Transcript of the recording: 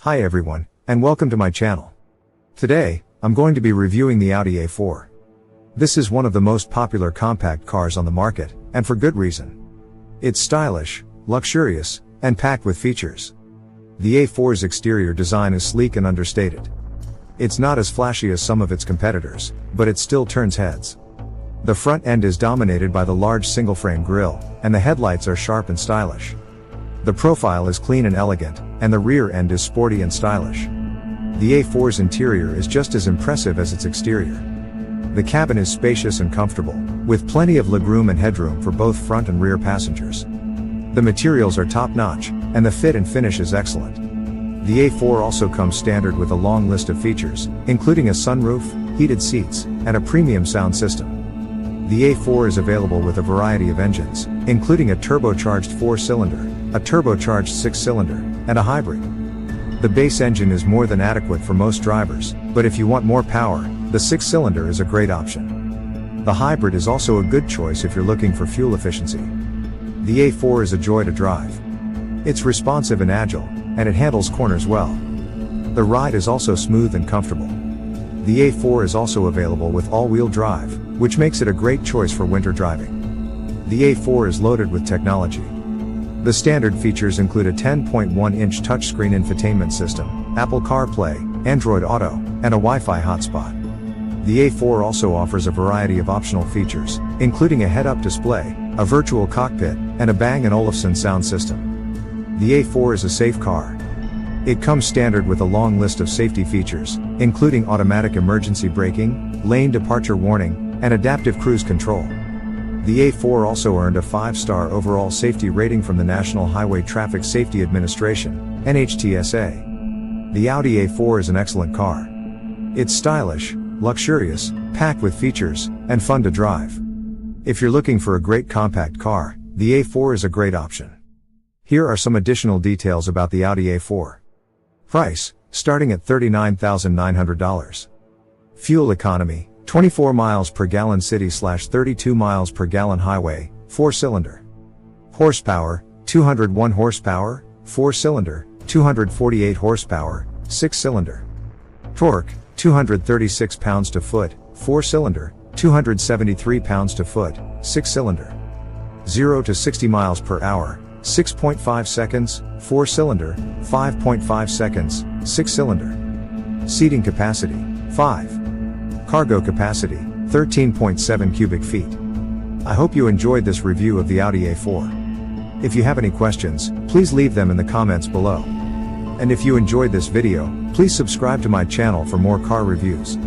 Hi everyone, and welcome to my channel. Today, I'm going to be reviewing the Audi A4. This is one of the most popular compact cars on the market, and for good reason. It's stylish, luxurious, and packed with features. The A4's exterior design is sleek and understated. It's not as flashy as some of its competitors, but it still turns heads. The front end is dominated by the large single-frame grille, and the headlights are sharp and stylish. The profile is clean and elegant, and the rear end is sporty and stylish. The A4's interior is just as impressive as its exterior. The cabin is spacious and comfortable, with plenty of legroom and headroom for both front and rear passengers. The materials are top-notch, and the fit and finish is excellent. The A4 also comes standard with a long list of features, including a sunroof, heated seats, and a premium sound system. The A4 is available with a variety of engines, including a turbocharged 4-cylinder, a turbocharged 6-cylinder, and a hybrid. The base engine is more than adequate for most drivers, but if you want more power, the 6-cylinder is a great option. The hybrid is also a good choice if you're looking for fuel efficiency. The A4 is a joy to drive. It's responsive and agile, and it handles corners well. The ride is also smooth and comfortable. The A4 is also available with all-wheel drive, which makes it a great choice for winter driving. The A4 is loaded with technology. The standard features include a 10.1-inch touchscreen infotainment system, Apple CarPlay, Android Auto, and a Wi-Fi hotspot. The A4 also offers a variety of optional features, including a head-up display, a virtual cockpit, and a Bang & Olufsen sound system. The A4 is a safe car. It comes standard with a long list of safety features, including automatic emergency braking, lane departure warning, and adaptive cruise control. The A4 also earned a 5-star overall safety rating from the National Highway Traffic Safety Administration, NHTSA. The Audi A4 is an excellent car. It's stylish, luxurious, packed with features, and fun to drive. If you're looking for a great compact car, the A4 is a great option. Here are some additional details about the Audi A4. Price, starting at $39,900. Fuel economy, 24 miles per gallon city/32 miles per gallon highway, 4-cylinder. Horsepower, 201 horsepower, 4-cylinder, 248 horsepower, 6-cylinder. Torque, 236 pounds-to-foot, 4-cylinder, 273 pounds-to-foot, 6-cylinder. 0 to 60 miles per hour, 6.5 seconds, 4-cylinder, 5.5 seconds, 6-cylinder. Seating capacity, 5. Cargo capacity, 13.7 cubic feet. I hope you enjoyed this review of the Audi A4. If you have any questions, please leave them in the comments below. And if you enjoyed this video, please subscribe to my channel for more car reviews.